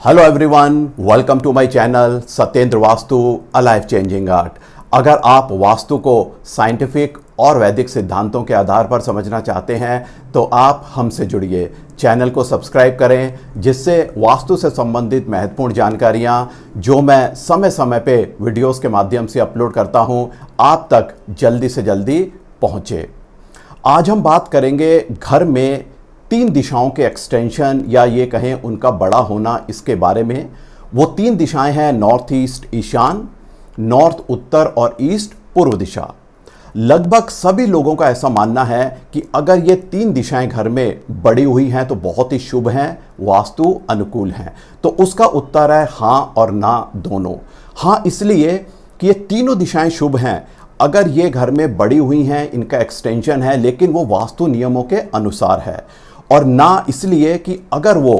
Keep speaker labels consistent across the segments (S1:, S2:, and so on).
S1: Hello everyone, welcome to my channel Satyendra Vastu a life changing art. अगर आप वास्तु को scientific और वैदिक सिद्धांतों के आधार पर समझना चाहते हैं तो आप हमसे जुड़िए, चैनल को सब्सक्राइब करें, जिससे वास्तु से संबंधित महत्वपूर्ण जानकारियां जो मैं समय समय पे वीडियोस के माध्यम से अपलोड करता हूं आप तक जल्दी से जल्दी पहुंचे। आज हम बात करेंगे घर में 3 दिशाओं के एक्सटेंशन या ये कहें उनका बड़ा होना, इसके बारे में। वो 3 दिशाएं हैं नॉर्थ ईस्ट ईशान, नॉर्थ उत्तर और ईस्ट पूर्व दिशा। लगभग सभी लोगों का ऐसा मानना है कि अगर ये 3 दिशाएं घर में बड़ी हुई हैं तो बहुत ही शुभ हैं, वास्तु अनुकूल हैं। तो उसका उत्तर है हाँ और ना दोनों। हाँ इसलिए कि ये तीनों दिशाएं शुभ हैं अगर ये घर में बड़ी हुई हैं, इनका एक्सटेंशन है, लेकिन वो वास्तु नियमों के अनुसार है। और ना इसलिए कि अगर वो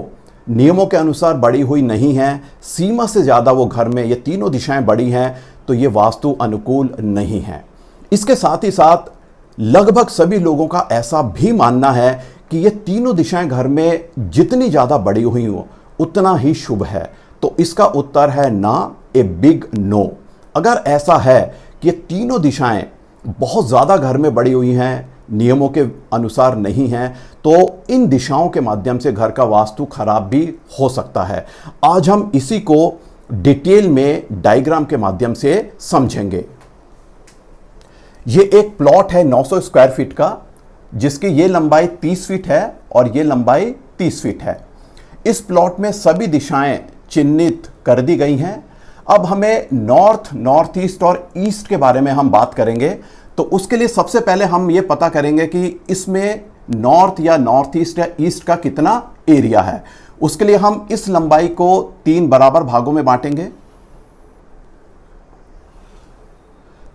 S1: नियमों के अनुसार बड़ी हुई नहीं है, सीमा से ज़्यादा वो घर में ये तीनों दिशाएं बड़ी हैं, तो ये वास्तु अनुकूल नहीं है। इसके साथ ही साथ लगभग सभी लोगों का ऐसा भी मानना है कि ये तीनों दिशाएं घर में जितनी ज़्यादा बड़ी हुई हो उतना ही शुभ है। तो इसका उत्तर है ना, ए बिग नो। अगर ऐसा है कि ये तीनों दिशाएं बहुत ज़्यादा घर में बड़ी हुई हैं, नियमों के अनुसार नहीं हैं, तो इन दिशाओं के माध्यम से घर का वास्तु खराब भी हो सकता है। आज हम इसी को डिटेल में डायग्राम के माध्यम से समझेंगे। ये एक प्लॉट है 900 स्क्वायर फीट का, जिसकी ये लंबाई 30 फीट है और ये लंबाई 30 फीट है। इस प्लॉट में सभी दिशाएं चिन्हित कर दी गई हैं। अब हमें नॉर्थ, नॉर्थ ईस्ट और ईस्ट के बारे में हम बात करेंगे। तो उसके लिए सबसे पहले हम ये पता करेंगे कि इसमें नॉर्थ या नॉर्थ ईस्ट या ईस्ट का कितना एरिया है। उसके लिए हम इस लंबाई को 3 बराबर भागों में बांटेंगे।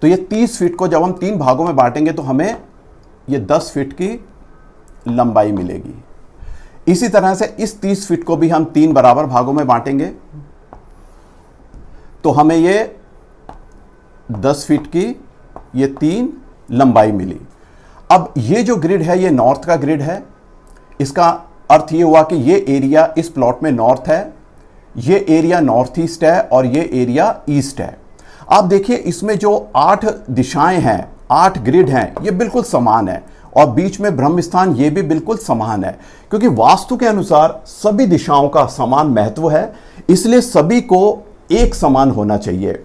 S1: तो ये 30 फीट को जब हम 3 भागों में बांटेंगे तो हमें ये 10 फीट की लंबाई मिलेगी। इसी तरह से इस 30 फीट को भी हम 3 बराबर भागों में बांटेंगे तो हमें ये 10 फीट की ये 3 लंबाई मिली। अब ये जो ग्रिड है ये नॉर्थ का ग्रिड है। इसका अर्थ ये हुआ कि ये एरिया इस प्लॉट में नॉर्थ है, ये एरिया नॉर्थ ईस्ट है और ये एरिया ईस्ट है। आप देखिए इसमें जो 8 दिशाएं हैं, 8 ग्रिड हैं, ये बिल्कुल समान है और बीच में ब्रह्म स्थान ये भी बिल्कुल समान है, क्योंकि वास्तु के अनुसार सभी दिशाओं का समान महत्व है, इसलिए सभी को एक समान होना चाहिए।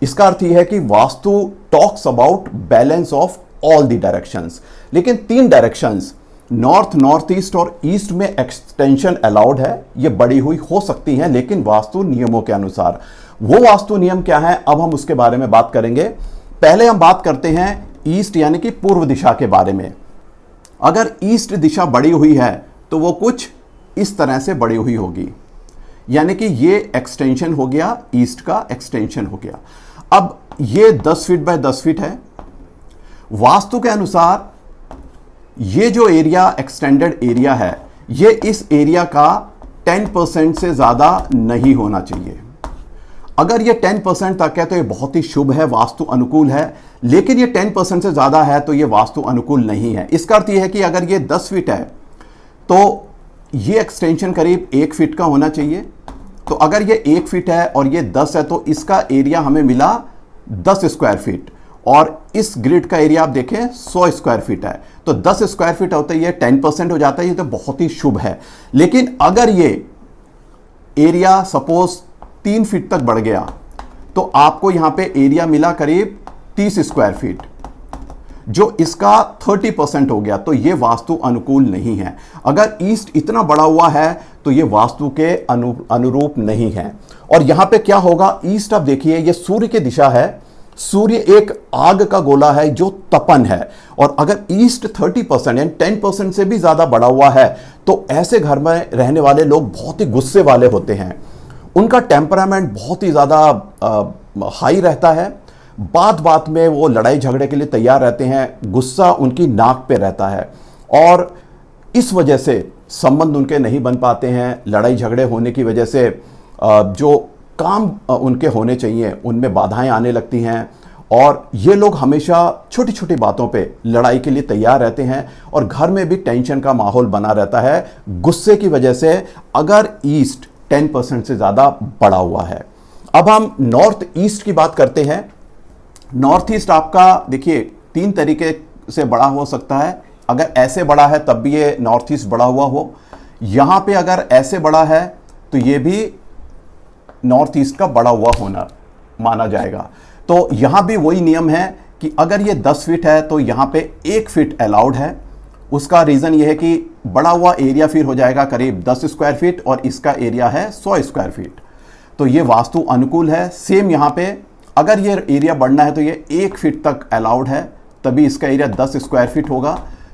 S1: इसका अर्थ यह है कि vastu talks about balance of all the directions, लेकिन 3 डायरेक्शंस नॉर्थ, नॉर्थ ईस्ट और ईस्ट में एक्सटेंशन अलाउड है। ये बड़ी हुई हो सकती हैं लेकिन वास्तु नियमों के अनुसार। वो वास्तु नियम क्या है, अब हम उसके बारे में बात करेंगे। पहले हम बात करते हैं ईस्ट यानी कि पूर्व दिशा के बारे में। अगर ईस्ट दिशा बड़ी हुई है तो वो कुछ इस तरह से बड़ी हुई होगी, यानी कि ये एक्सटेंशन हो गया, ईस्ट का एक्सटेंशन हो गया। अब ये 10 फीट बाय 10 फीट है। वास्तु के अनुसार ये जो एरिया एक्सटेंडेड एरिया है, ये इस एरिया का 10% से ज़्यादा नहीं होना चाहिए। अगर ये 10% तक है तो ये बहुत ही शुभ है, वास्तु अनुकूल है, लेकिन ये 10% से ज़्यादा है तो ये वास्तु अनुकूल नहीं है। इसका अर्थ ये है कि अगर ये 10 फीट है तो ये एक्सटेंशन करीब 1 फीट का होना चाहिए। तो अगर ये 1 फीट है और ये 10 है तो इसका एरिया हमें मिला 10 स्क्वायर फीट, और इस ग्रिड का एरिया आप देखें 100 स्क्वायर फीट है। तो 10 स्क्वायर फीट होता है, ये 10% हो जाता है, ये तो बहुत ही शुभ है। लेकिन अगर ये एरिया सपोज 3 फीट तक बढ़ गया तो आपको यहां पे एरिया मिला करीब 30 स्क्वायर फीट, जो इसका 30% हो गया, तो ये वास्तु अनुकूल नहीं है। अगर ईस्ट इतना बड़ा हुआ है तो ये वास्तु के अनुरूप नहीं है। और यहां पे क्या होगा, ईस्ट आप देखिए ये सूर्य की दिशा है, सूर्य एक आग का गोला है जो तपन है, और अगर ईस्ट 30% यानी 10% से भी ज्यादा बड़ा हुआ है तो ऐसे घर में रहने वाले लोग बहुत ही गुस्से वाले होते हैं। उनका टेम्परामेंट बहुत ही ज्यादा हाई रहता है, बात बात में वो लड़ाई झगड़े के लिए तैयार रहते हैं, गुस्सा उनकी नाक पे रहता है, और इस वजह से संबंध उनके नहीं बन पाते हैं। लड़ाई झगड़े होने की वजह से जो काम उनके होने चाहिए उनमें बाधाएं आने लगती हैं, और ये लोग हमेशा छोटी छोटी बातों पे लड़ाई के लिए तैयार रहते हैं, और घर में भी टेंशन का माहौल बना रहता है गुस्से की वजह से। अगर ईस्ट 10% से ज़्यादा बढ़ा हुआ है। अब हम नॉर्थ ईस्ट की बात करते हैं। नॉर्थ ईस्ट आपका देखिए 3 तरीके से बड़ा हो सकता है। अगर ऐसे बड़ा है तब भी ये नॉर्थ ईस्ट बड़ा हुआ हो, यहाँ पे अगर ऐसे बड़ा है तो ये भी नॉर्थ ईस्ट का बड़ा हुआ होना माना जाएगा। तो यहाँ भी वही नियम है कि अगर ये 10 फीट है तो यहाँ पे 1 फीट अलाउड है। उसका रीज़न ये है कि बड़ा हुआ एरिया फिर हो जाएगा करीब 10 स्क्वायर फीट और इसका एरिया है 100 स्क्वायर फीट, तो ये वास्तु अनुकूल है। सेम यहाँ पे अगर ये एरिया बढ़ना है तो ये 1 फीट तक अलाउड है, तभी इसका एरिया 10 स्क्वायर फीट होगा,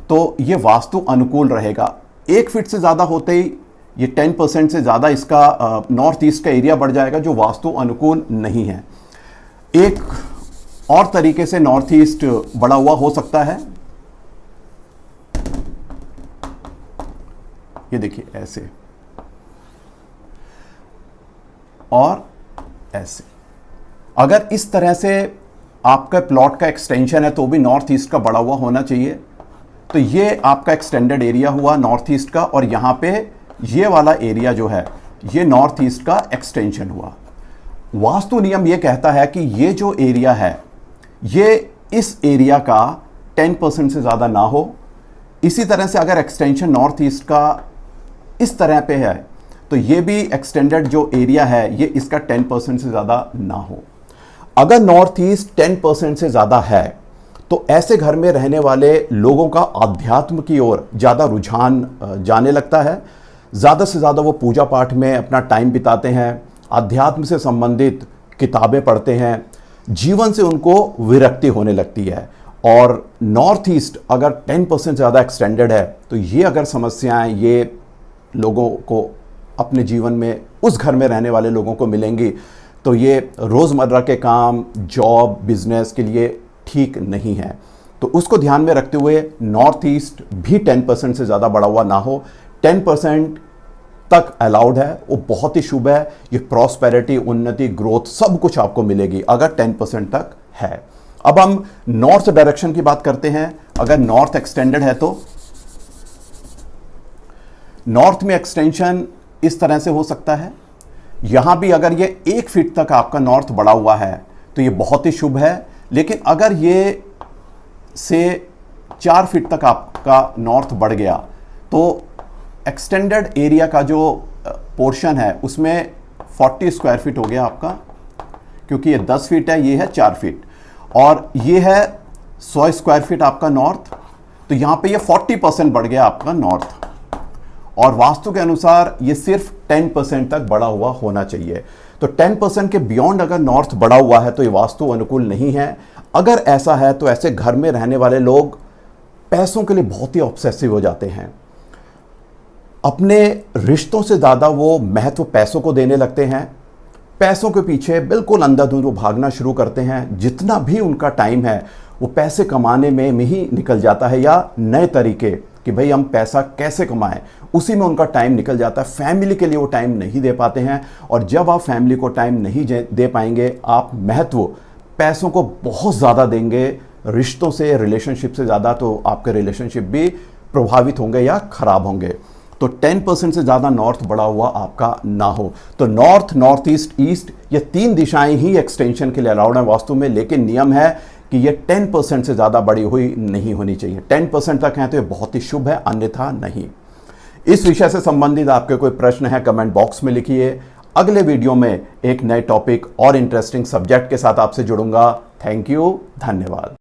S1: तो ये वास्तु अनुकूल रहेगा। 1 फीट से ज़्यादा होते ही ये 10% से ज़्यादा इसका नॉर्थ ईस्ट का एरिया बढ़ जाएगा, जो वास्तु अनुकूल नहीं है। एक और तरीके से नॉर्थ ईस्ट बड़ा हुआ हो सकता है, ये देखिए ऐसे और ऐसे। अगर इस तरह से आपका प्लॉट का एक्सटेंशन है तो भी नॉर्थ ईस्ट का बड़ा हुआ होना चाहिए। तो ये आपका एक्सटेंडेड एरिया हुआ नॉर्थ ईस्ट का, और यहाँ पे ये वाला एरिया जो है ये नॉर्थ ईस्ट का एक्सटेंशन हुआ। वास्तु नियम ये कहता है कि ये जो एरिया है ये इस एरिया का 10% से ज़्यादा ना हो। इसी तरह से अगर एक्सटेंशन नॉर्थ ईस्ट का इस तरह पे है तो ये भी एक्सटेंडेड जो एरिया है ये इसका 10% से ज़्यादा ना हो। अगर नॉर्थ ईस्ट 10% से ज़्यादा है तो ऐसे घर में रहने वाले लोगों का आध्यात्म की ओर ज़्यादा रुझान जाने लगता है। ज़्यादा से ज़्यादा वो पूजा पाठ में अपना टाइम बिताते हैं, अध्यात्म से संबंधित किताबें पढ़ते हैं, जीवन से उनको विरक्ति होने लगती है। और नॉर्थ ईस्ट अगर 10% ज़्यादा एक्सटेंडेड है तो ये अगर समस्याएं ये लोगों को अपने जीवन में उस घर में रहने वाले लोगों को मिलेंगी तो ये रोज़मर्रा के काम, जॉब, बिजनेस के लिए ठीक नहीं है। तो उसको ध्यान में रखते हुए नॉर्थ ईस्ट भी 10% से ज़्यादा बढ़ा हुआ ना हो। 10% तक अलाउड है, वो बहुत ही शुभ है। ये प्रॉस्पेरिटी, उन्नति, ग्रोथ सब कुछ आपको मिलेगी अगर 10% तक है। अब हम नॉर्थ डायरेक्शन की बात करते हैं। अगर नॉर्थ एक्सटेंडेड है तो नॉर्थ में एक्सटेंशन इस तरह से हो सकता है। यहां भी अगर ये 1 फीट तक आपका नॉर्थ बढ़ा हुआ है तो ये बहुत ही शुभ है। लेकिन अगर ये से 4 फीट तक आपका नॉर्थ बढ़ गया तो एक्सटेंडेड एरिया का जो पोर्शन है उसमें 40 स्क्वायर फीट हो गया आपका, क्योंकि ये 10 फीट है, ये है 4 फीट, और ये है 100 स्क्वायर फीट आपका नॉर्थ। तो यहाँ पे ये 40% बढ़ गया आपका नॉर्थ, और वास्तु के अनुसार ये सिर्फ 10% तक बढ़ा हुआ होना चाहिए। तो 10% के बियॉन्ड अगर नॉर्थ बढ़ा हुआ है तो ये वास्तु अनुकूल नहीं है। अगर ऐसा है तो ऐसे घर में रहने वाले लोग पैसों के लिए बहुत ही ऑब्सेसिव हो जाते हैं। अपने रिश्तों से ज़्यादा वो महत्व पैसों को देने लगते हैं। पैसों के पीछे बिल्कुल अंधाधुंध वो भागना शुरू करते हैं। जितना भी उनका टाइम है वो पैसे कमाने में ही निकल जाता है, या नए तरीके कि भाई हम पैसा कैसे कमाएं, उसी में उनका टाइम निकल जाता है। फैमिली के लिए वो टाइम नहीं दे पाते हैं, और जब आप फैमिली को टाइम नहीं दे पाएंगे, आप महत्व पैसों को बहुत ज़्यादा देंगे रिश्तों से, रिलेशनशिप से ज़्यादा, तो आपके रिलेशनशिप भी प्रभावित होंगे या खराब होंगे। तो 10% से ज़्यादा नॉर्थ बढ़ा हुआ आपका ना हो। तो नॉर्थ, नॉर्थ ईस्ट, ईस्ट, ये 3 दिशाएं ही एक्सटेंशन के लिए अलाउड है वास्तु में, लेकिन नियम है कि ये 10% से ज़्यादा बड़ी हुई नहीं होनी चाहिए। 10% तक है तो ये बहुत ही शुभ है, अन्यथा नहीं। इस विषय से संबंधित आपके कोई प्रश्न है कमेंट बॉक्स में लिखिए। अगले वीडियो में एक नए टॉपिक और इंटरेस्टिंग सब्जेक्ट के साथ आपसे जुड़ूंगा। थैंक यू, धन्यवाद।